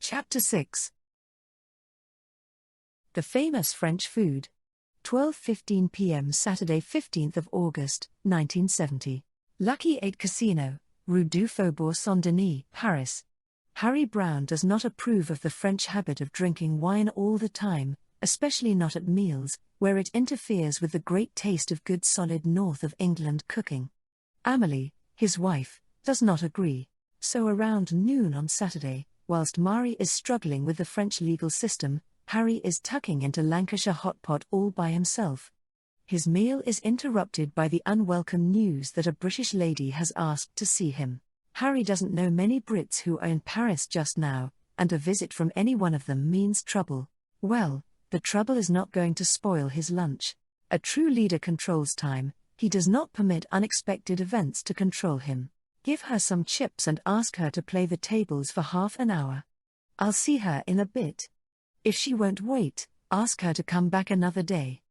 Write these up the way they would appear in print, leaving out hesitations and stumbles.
Chapter 6. The famous French food. 12:15 p.m. Saturday 15th of August, 1970. Lucky 8 Casino, Rue du Faubourg Saint-Denis, Paris. Harry Brown does not approve of the French habit of drinking wine all the time, especially not at meals, where it interferes with the great taste of good solid north of England cooking. Amélie, his wife, does not agree. So around noon on Saturday, whilst Marie is struggling with the French legal system, Harry is tucking into Lancashire hot pot all by himself. His meal is interrupted by the unwelcome news that a British lady has asked to see him. Harry doesn't know many Brits who are in Paris just now, and a visit from any one of them means trouble. Well, the trouble is not going to spoil his lunch. A true leader controls time, he does not permit unexpected events to control him. Give her some chips and ask her to play the tables for half an hour. I'll see her in a bit. If she won't wait, ask her to come back another day.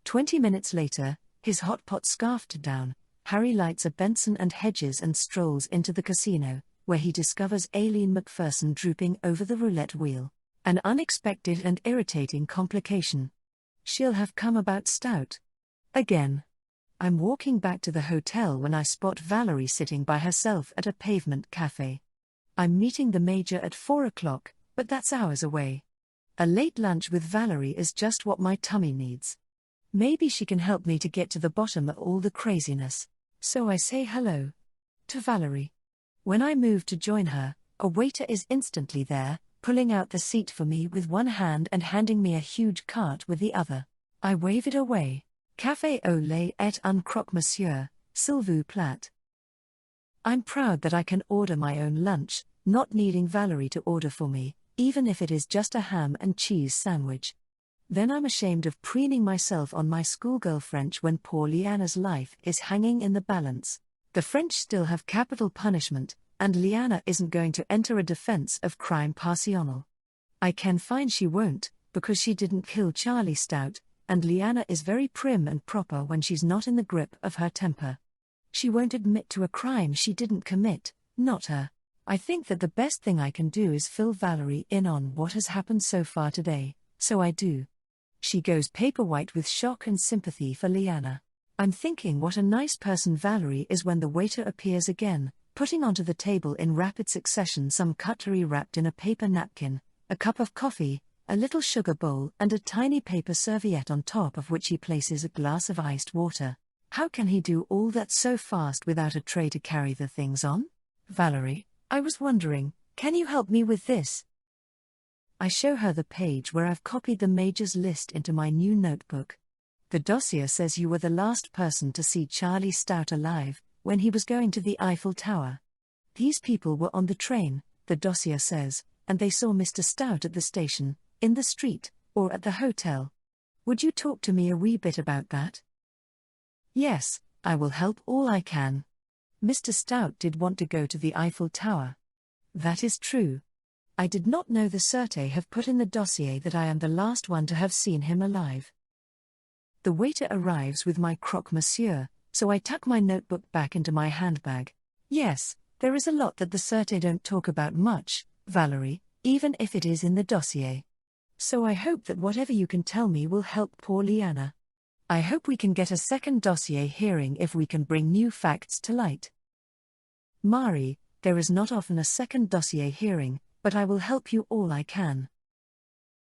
20 minutes later, his hot pot scarfed down, Harry lights a Benson and Hedges and strolls into the casino, where he discovers Aileen Macpherson drooping over the roulette wheel. An unexpected and irritating complication. She'll have come about stout. Again. I'm walking back to the hotel when I spot Valerie sitting by herself at a pavement cafe. I'm meeting the Major at 4 o'clock, but that's hours away. A late lunch with Valerie is just what my tummy needs. Maybe she can help me to get to the bottom of all the craziness. So I say hello to Valerie. When I move to join her, a waiter is instantly there, pulling out the seat for me with one hand and handing me a huge cart with the other. I wave it away. Café au lait et un croque monsieur, s'il vous plaît. I'm proud that I can order my own lunch, not needing Valerie to order for me, even if it is just a ham and cheese sandwich. Then I'm ashamed of preening myself on my schoolgirl French when poor Liana's life is hanging in the balance. The French still have capital punishment, and Liana isn't going to enter a defense of crime passionnel. I can find she won't, because she didn't kill Charlie Stout, and Liana is very prim and proper when she's not in the grip of her temper. She won't admit to a crime she didn't commit, not her. I think that the best thing I can do is fill Valerie in on what has happened so far today, so I do. She goes paper-white with shock and sympathy for Liana. I'm thinking what a nice person Valerie is when the waiter appears again, putting onto the table in rapid succession some cutlery wrapped in a paper napkin, a cup of coffee, a little sugar bowl and a tiny paper serviette on top of which he places a glass of iced water. How can he do all that so fast without a tray to carry the things on? Valerie, I was wondering, can you help me with this? I show her the page where I've copied the Major's list into my new notebook. The dossier says you were the last person to see Charlie Stout alive, when he was going to the Eiffel Tower. These people were on the train, the dossier says, and they saw Mr. Stout at the station, in the street, or at the hotel. Would you talk to me a wee bit about that? Yes, I will help all I can. Mr. Stout did want to go to the Eiffel Tower. That is true. I did not know the Sûreté have put in the dossier that I am the last one to have seen him alive. The waiter arrives with my croque monsieur, so I tuck my notebook back into my handbag. Yes, there is a lot that the Sûreté don't talk about much, Valerie, even if it is in the dossier. So I hope that whatever you can tell me will help poor Liana. I hope we can get a second dossier hearing if we can bring new facts to light. Marie, there is not often a second dossier hearing, but I will help you all I can.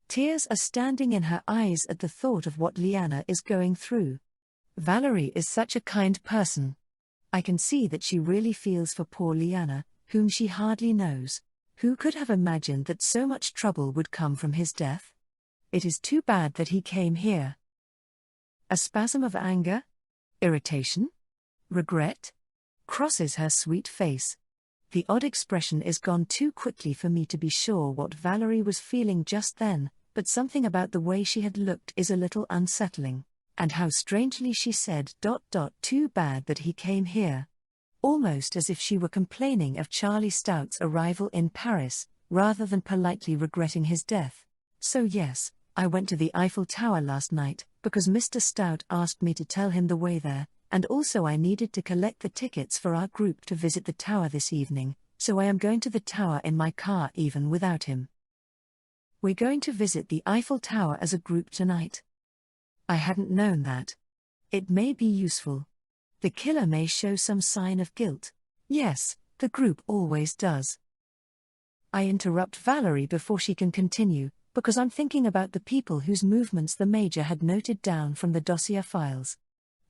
Tears are standing in her eyes at the thought of what Liana is going through. Valerie is such a kind person. I can see that she really feels for poor Liana, whom she hardly knows. Who could have imagined that so much trouble would come from his death? It is too bad that he came here. A spasm of anger? Irritation? Regret? Crosses her sweet face. The odd expression is gone too quickly for me to be sure what Valerie was feeling just then, but something about the way she had looked is a little unsettling. And how strangely she said, "Too bad that he came here." Almost as if she were complaining of Charlie Stout's arrival in Paris, rather than politely regretting his death. So yes, I went to the Eiffel Tower last night, because Mr. Stout asked me to tell him the way there, and also I needed to collect the tickets for our group to visit the tower this evening, so I am going to the tower in my car even without him. We're going to visit the Eiffel Tower as a group tonight. I hadn't known that. It may be useful. The killer may show some sign of guilt. Yes, the group always does. I interrupt Valerie before she can continue, because I'm thinking about the people whose movements the Major had noted down from the dossier files.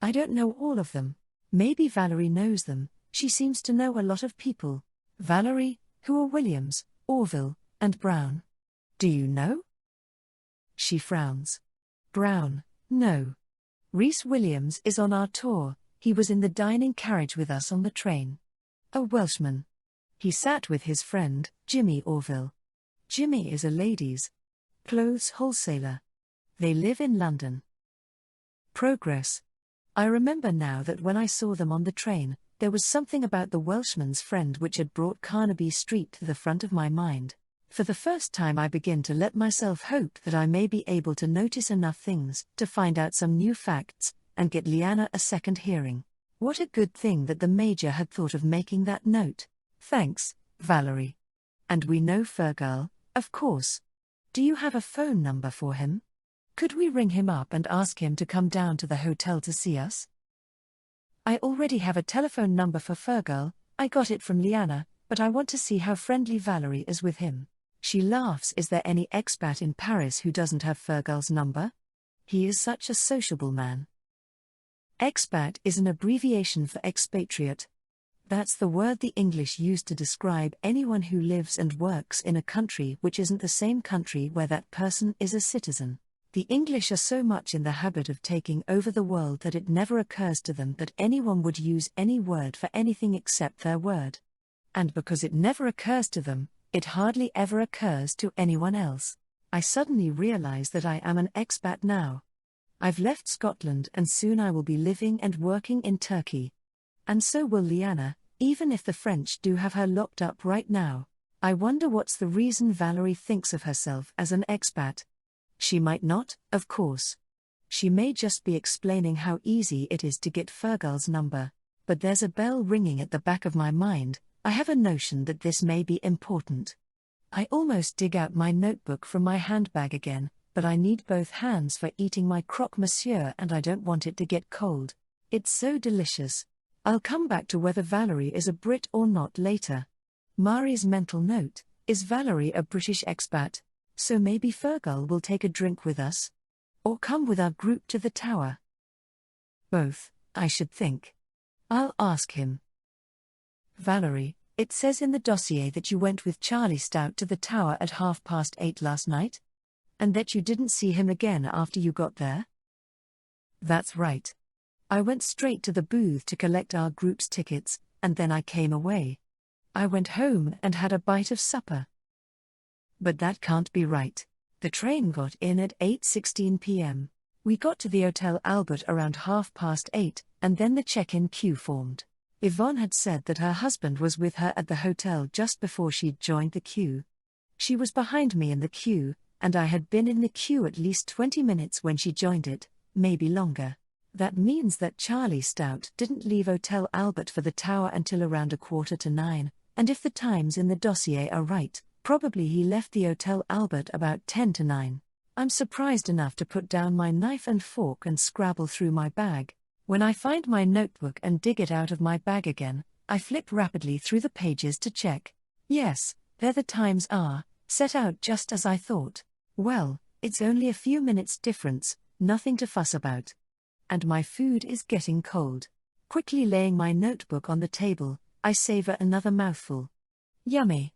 I don't know all of them. Maybe Valerie knows them. She seems to know a lot of people. Valerie, who are Williams, Orville, and Brown? Do you know? She frowns. Brown, no. Rhys Williams is on our tour. He was in the dining carriage with us on the train. A Welshman. He sat with his friend, Jimmy Orville. Jimmy is a ladies' clothes wholesaler. They live in London. Progress. I remember now that when I saw them on the train, there was something about the Welshman's friend which had brought Carnaby Street to the front of my mind. For the first time I begin to let myself hope that I may be able to notice enough things to find out some new facts, and get Leanna a second hearing. What a good thing that the Major had thought of making that note. Thanks, Valerie. And we know Fergal, of course. Do you have a phone number for him? Could we ring him up and ask him to come down to the hotel to see us? I already have a telephone number for Fergal. I got it from Leanna, but I want to see how friendly Valerie is with him. She laughs. Is there any expat in Paris who doesn't have Fergal's number? He is such a sociable man. Expat is an abbreviation for expatriate. That's the word the English use to describe anyone who lives and works in a country which isn't the same country where that person is a citizen. The English are so much in the habit of taking over the world that it never occurs to them that anyone would use any word for anything except their word. And because it never occurs to them, it hardly ever occurs to anyone else. I suddenly realize that I am an expat now. I've left Scotland and soon I will be living and working in Turkey. And so will Leanna, even if the French do have her locked up right now. I wonder what's the reason Valerie thinks of herself as an expat. She might not, of course. She may just be explaining how easy it is to get Fergal's number. But there's a bell ringing at the back of my mind. I have a notion that this may be important. I almost dig out my notebook from my handbag again, but I need both hands for eating my croque monsieur and I don't want it to get cold. It's so delicious. I'll come back to whether Valerie is a Brit or not later. Mari's mental note: is Valerie a British expat? So maybe Fergal will take a drink with us? Or come with our group to the tower? Both, I should think. I'll ask him. Valerie, it says in the dossier that you went with Charlie Stout to the tower at 8:30 last night? And that you didn't see him again after you got there? That's right. I went straight to the booth to collect our group's tickets, and then I came away. I went home and had a bite of supper. But that can't be right. The train got in at 8:16 p.m. We got to the Hotel Albert around 8:30, and then the check-in queue formed. Yvonne had said that her husband was with her at the hotel just before she'd joined the queue. She was behind me in the queue, and I had been in the queue at least 20 minutes when she joined it, maybe longer. That means that Charlie Stout didn't leave Hotel Albert for the tower until around 8:45, and if the times in the dossier are right, probably he left the Hotel Albert about 8:50. I'm surprised enough to put down my knife and fork and scrabble through my bag. When I find my notebook and dig it out of my bag again, I flip rapidly through the pages to check. Yes, there the times are, set out just as I thought. Well, it's only a few minutes difference, nothing to fuss about. And my food is getting cold. Quickly laying my notebook on the table, I savor another mouthful. Yummy.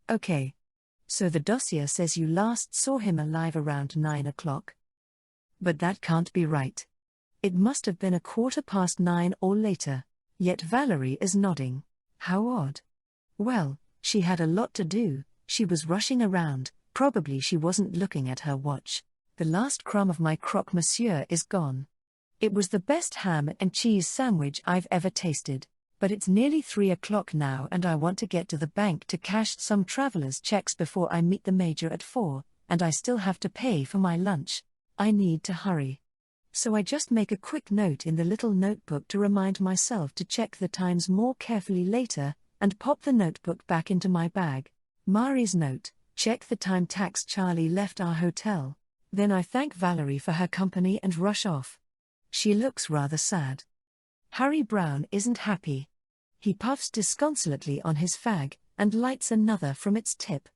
Okay. So the dossier says you last saw him alive around 9 o'clock. But that can't be right. It must have been 9:15 or later. Yet Valerie is nodding. How odd. Well, she had a lot to do, she was rushing around, probably she wasn't looking at her watch. The last crumb of my croque monsieur is gone. It was the best ham and cheese sandwich I've ever tasted. But it's nearly 3 o'clock now and I want to get to the bank to cash some traveler's checks before I meet the Major at 4, and I still have to pay for my lunch. I need to hurry. So I just make a quick note in the little notebook to remind myself to check the times more carefully later, and pop the notebook back into my bag. Mari's note: check the time tax. Charlie left our hotel. Then I thank Valerie for her company and rush off. She looks rather sad. Harry Brown isn't happy. He puffs disconsolately on his fag, and lights another from its tip.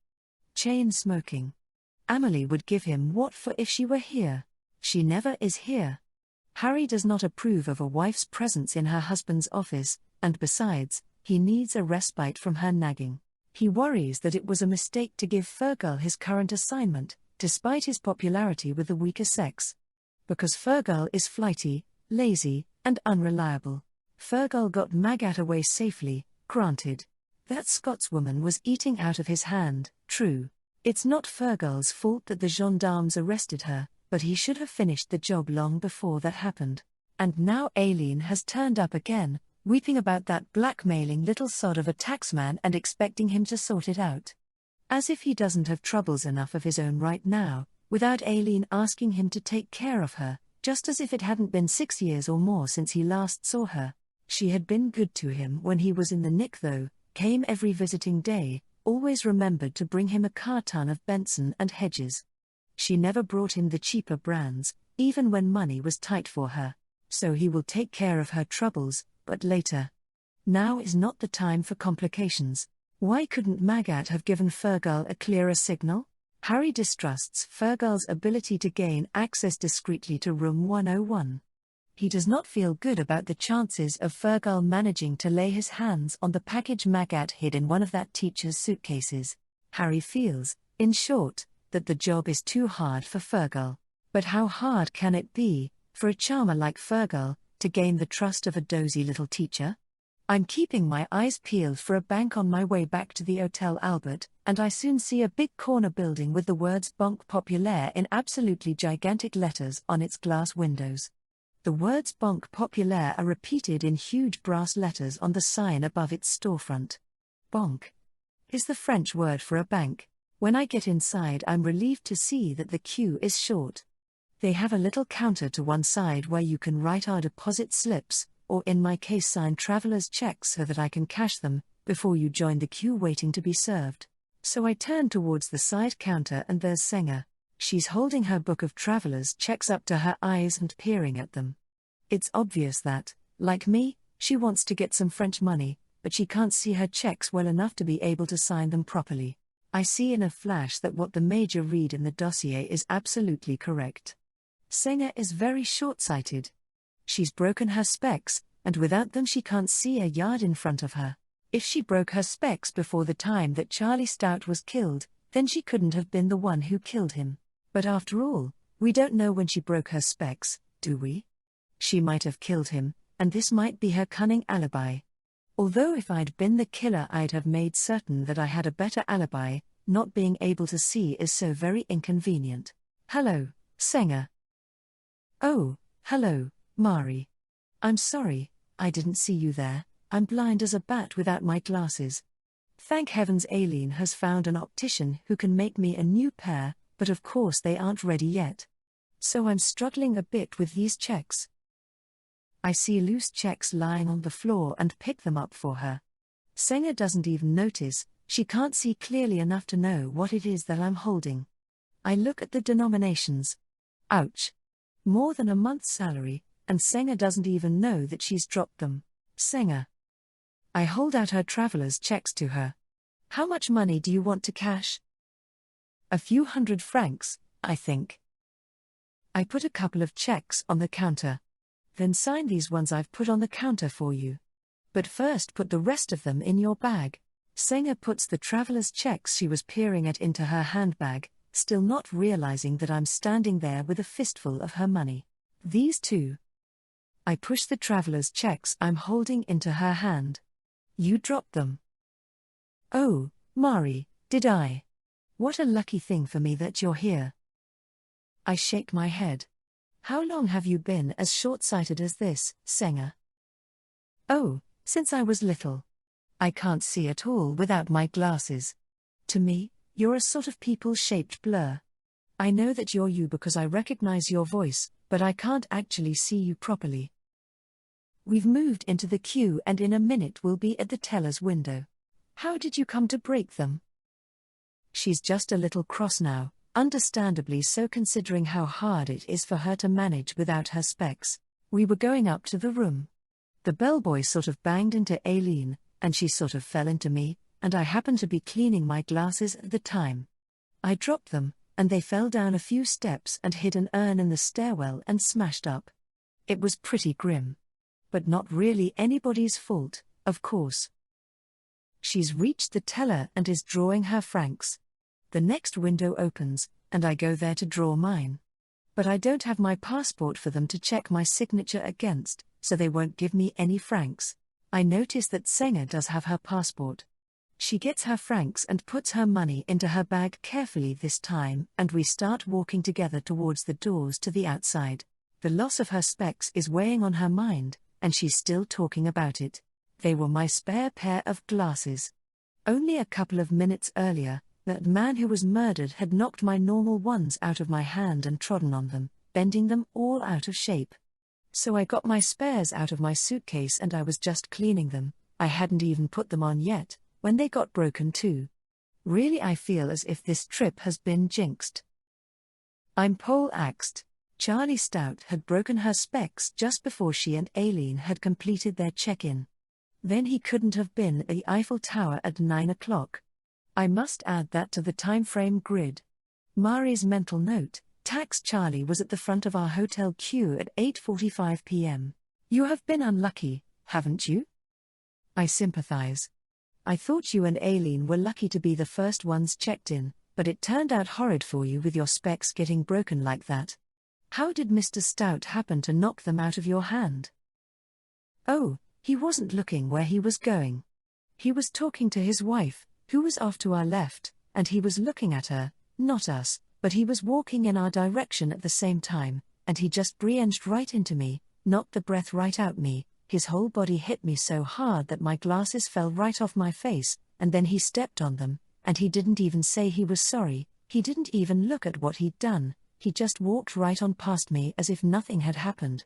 Chain smoking. Amelie would give him what for if she were here. She never is here. Harry does not approve of a wife's presence in her husband's office, and besides, he needs a respite from her nagging. He worries that it was a mistake to give Fergal his current assignment, despite his popularity with the weaker sex. Because Fergal is flighty, lazy, and unreliable. Fergal got Magat away safely, granted. That Scotswoman was eating out of his hand, true. It's not Fergal's fault that the gendarmes arrested her, but he should have finished the job long before that happened. And now Aileen has turned up again, weeping about that blackmailing little sod of a taxman and expecting him to sort it out. As if he doesn't have troubles enough of his own right now, without Aileen asking him to take care of her, just as if it hadn't been 6 years or more since he last saw her. She had been good to him when he was in the nick though, came every visiting day, always remembered to bring him a carton of Benson and Hedges. She never brought him the cheaper brands, even when money was tight for her. So he will take care of her troubles, but later. Now is not the time for complications. Why couldn't Magat have given Fergal a clearer signal? Harry distrusts Fergal's ability to gain access discreetly to room 101. He does not feel good about the chances of Fergal managing to lay his hands on the package Magat hid in one of that teacher's suitcases. Harry feels, in short, that the job is too hard for Fergal. But how hard can it be, for a charmer like Fergal, to gain the trust of a dozy little teacher? I'm keeping my eyes peeled for a bank on my way back to the Hotel Albert, and I soon see a big corner building with the words Banque Populaire in absolutely gigantic letters on its glass windows. The words Banque Populaire are repeated in huge brass letters on the sign above its storefront. Banque is the French word for a bank. When I get inside, I'm relieved to see that the queue is short. They have a little counter to one side where you can write our deposit slips, or in my case sign traveler's checks so that I can cash them, before you join the queue waiting to be served. So I turn towards the side counter and there's Senga. She's holding her book of traveler's checks up to her eyes and peering at them. It's obvious that, like me, she wants to get some French money, but she can't see her checks well enough to be able to sign them properly. I see in a flash that what the major read in the dossier is absolutely correct. Senga is very short-sighted. She's broken her specs, and without them she can't see a yard in front of her. If she broke her specs before the time that Charlie Stout was killed, then she couldn't have been the one who killed him. But after all, we don't know when she broke her specs, do we? She might have killed him, and this might be her cunning alibi. Although if I'd been the killer I'd have made certain that I had a better alibi. Not being able to see is so very inconvenient. Hello, Senga. Oh, hello, Mari. I'm sorry, I didn't see you there. I'm blind as a bat without my glasses. Thank heavens Aileen has found an optician who can make me a new pair, but of course they aren't ready yet. So I'm struggling a bit with these checks. I see loose checks lying on the floor and pick them up for her. Senga doesn't even notice, she can't see clearly enough to know what it is that I'm holding. I look at the denominations. Ouch. More than a month's salary, and Senga doesn't even know that she's dropped them. Senga. I hold out her traveler's checks to her. How much money do you want to cash? A few hundred francs, I think. I put a couple of checks on the counter. Then sign these ones I've put on the counter for you. But first put the rest of them in your bag. Senga puts the traveler's checks she was peering at into her handbag, still not realizing that I'm standing there with a fistful of her money. These two. I push the traveler's checks I'm holding into her hand. You dropped them. Oh, Mari, did I? What a lucky thing for me that you're here. I shake my head. How long have you been as short-sighted as this, Senga? Oh, since I was little. I can't see at all without my glasses. To me, you're a sort of people-shaped blur. I know that you're you because I recognize your voice, but I can't actually see you properly. We've moved into the queue and in a minute we'll be at the teller's window. How did you come to break them? She's just a little cross now, understandably so considering how hard it is for her to manage without her specs. We were going up to the room. The bellboy sort of banged into Aileen, and she sort of fell into me, and I happened to be cleaning my glasses at the time. I dropped them, and they fell down a few steps and hit an urn in the stairwell and smashed up. It was pretty grim. But not really anybody's fault, of course. She's reached the teller and is drawing her francs. The next window opens, and I go there to draw mine. But I don't have my passport for them to check my signature against, so they won't give me any francs. I notice that Senga does have her passport. She gets her francs and puts her money into her bag carefully this time, and we start walking together towards the doors to the outside. The loss of her specs is weighing on her mind, and she's still talking about it. They were my spare pair of glasses. Only a couple of minutes earlier, that man who was murdered had knocked my normal ones out of my hand and trodden on them, bending them all out of shape. So I got my spares out of my suitcase and I was just cleaning them. I hadn't even put them on yet, when they got broken too. Really, I feel as if this trip has been jinxed. I'm pole-axed. Charlie Stout had broken her specs just before she and Aileen had completed their check-in. Then he couldn't have been at the Eiffel Tower at 9 o'clock. I must add that to the time frame grid. Mari's mental note, Tax Charlie was at the front of our hotel queue at 8:45 p.m. You have been unlucky, haven't you? I sympathize. I thought you and Aileen were lucky to be the first ones checked in, but it turned out horrid for you with your specs getting broken like that. How did Mr. Stout happen to knock them out of your hand? Oh, he wasn't looking where he was going. He was talking to his wife, who was off to our left, and he was looking at her, not us, but he was walking in our direction at the same time, and he just breenged right into me, knocked the breath right out me. His whole body hit me so hard that my glasses fell right off my face, and then he stepped on them, and he didn't even say he was sorry, he didn't even look at what he'd done, he just walked right on past me as if nothing had happened.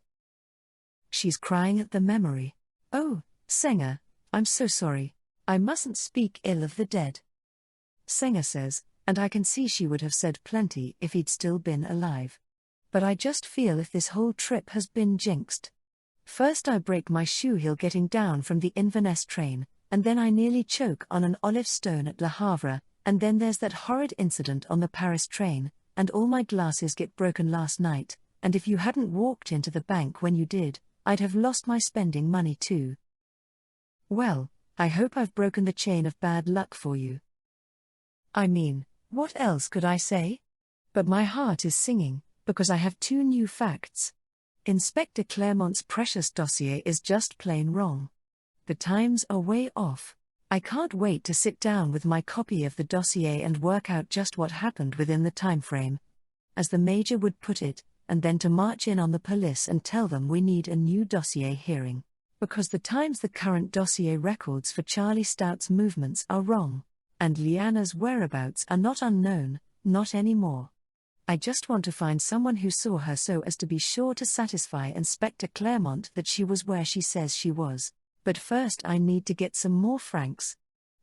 She's crying at the memory. Oh, Senga, I'm so sorry. I mustn't speak ill of the dead. Senga says, and I can see she would have said plenty if he'd still been alive. But I just feel if this whole trip has been jinxed. First I break my shoe heel getting down from the Inverness train, and then I nearly choke on an olive stone at Le Havre, and then there's that horrid incident on the Paris train, and all my glasses get broken last night, and if you hadn't walked into the bank when you did, I'd have lost my spending money too. Well, I hope I've broken the chain of bad luck for you. I mean, what else could I say? But my heart is singing, because I have 2 new facts. Inspector Claremont's precious dossier is just plain wrong. The times are way off. I can't wait to sit down with my copy of the dossier and work out just what happened within the time frame, as the Major would put it, and then to march in on the police and tell them we need a new dossier hearing, because the current dossier records for Charlie Stout's movements are wrong, and Leanna's whereabouts are not unknown, not anymore. I just want to find someone who saw her so as to be sure to satisfy Inspector Claremont that she was where she says she was. But first I need to get some more francs.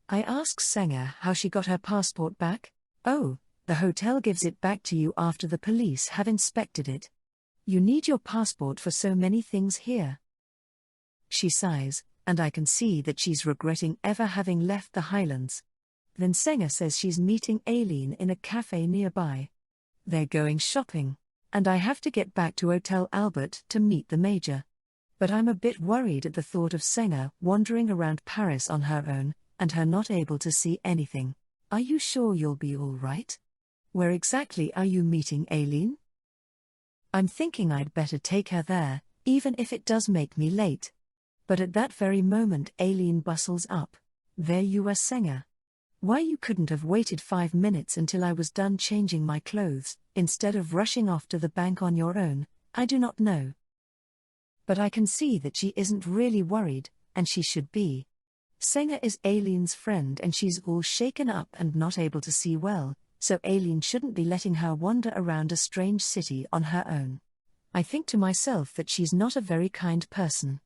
I ask Senga how she got her passport back. Oh, the hotel gives it back to you after the police have inspected it. You need your passport for so many things here. She sighs, and I can see that she's regretting ever having left the Highlands. Then Senga says she's meeting Aileen in a cafe nearby. They're going shopping, and I have to get back to Hotel Albert to meet the Major. But I'm a bit worried at the thought of Senga wandering around Paris on her own, and her not able to see anything. Are you sure you'll be all right? Where exactly are you meeting Aileen? I'm thinking I'd better take her there, even if it does make me late. But at that very moment Aileen bustles up. There you are, Senga. Why you couldn't have waited 5 minutes until I was done changing my clothes, instead of rushing off to the bank on your own, I do not know. But I can see that she isn't really worried, and she should be. Senga is Aileen's friend and she's all shaken up and not able to see well, so Aileen shouldn't be letting her wander around a strange city on her own. I think to myself that she's not a very kind person.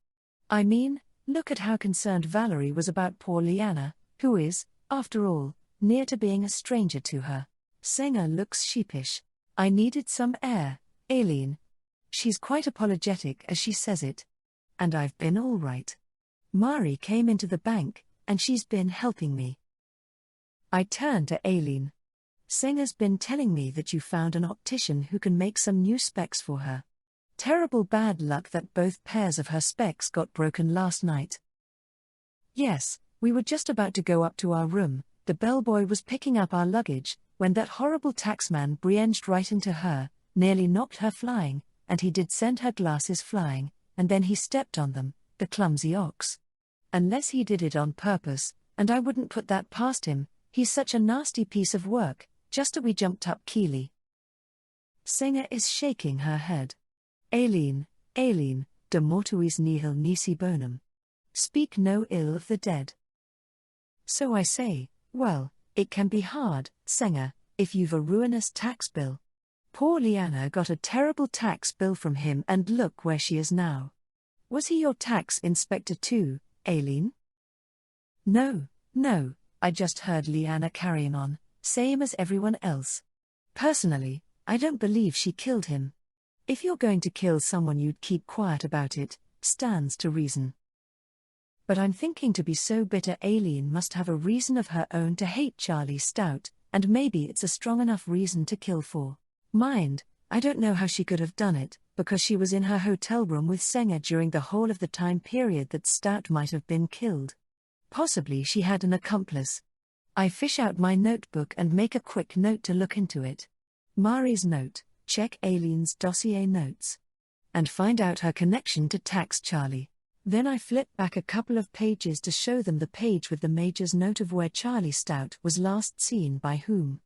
I mean, look at how concerned Valerie was about poor Leanna, who is, after all, near to being a stranger to her. Senga looks sheepish. I needed some air, Aileen. She's quite apologetic as she says it. And I've been all right. Mari came into the bank, and she's been helping me. I turned to Aileen. Senga's been telling me that you found an optician who can make some new specs for her. Terrible bad luck that both pairs of her specs got broken last night. Yes, we were just about to go up to our room. The bellboy was picking up our luggage, when that horrible taxman breenged right into her, nearly knocked her flying, and he did send her glasses flying, and then he stepped on them, the clumsy ox. Unless he did it on purpose, and I wouldn't put that past him, he's such a nasty piece of work, just a wee jumped up Keely. Senga is shaking her head. Aileen, de mortuis nihil nisi bonum. Speak no ill of the dead. So I say, well, it can be hard, Senga, if you've a ruinous tax bill. Poor Leanna got a terrible tax bill from him and look where she is now. Was he your tax inspector too, Aileen? No, I just heard Leanna carrying on, same as everyone else. Personally, I don't believe she killed him. If you're going to kill someone you'd keep quiet about it, stands to reason. But I'm thinking to be so bitter Aileen must have a reason of her own to hate Charlie Stout, and maybe it's a strong enough reason to kill for. Mind, I don't know how she could have done it, because she was in her hotel room with Senga during the whole of the time period that Stout might have been killed. Possibly she had an accomplice. I fish out my notebook and make a quick note to look into it. Mari's note, check Aileen's dossier notes. And find out her connection to Tax Charlie. Then I flip back a couple of pages to show them the page with the Major's note of where Charlie Stout was last seen by whom.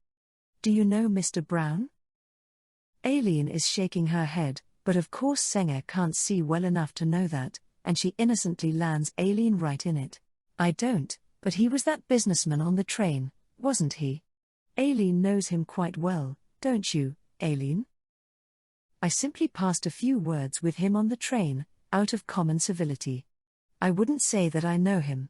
Do you know Mr. Brown? Aileen is shaking her head, but of course Senga can't see well enough to know that, and she innocently lands Aileen right in it. I don't, but he was that businessman on the train, wasn't he? Aileen knows him quite well, don't you, Aileen? I simply passed a few words with him on the train, out of common civility. I wouldn't say that I know him.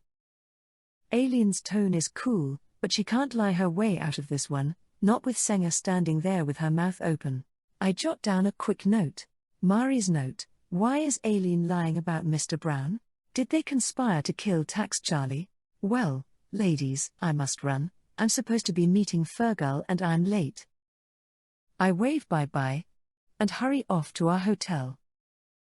Aileen's tone is cool, but she can't lie her way out of this one, not with Senga standing there with her mouth open. I jot down a quick note. Mari's note, why is Aileen lying about Mr. Brown? Did they conspire to kill Tax Charlie? Well, ladies, I must run. I'm supposed to be meeting Fergal and I'm late. I wave bye-bye and hurry off to our hotel.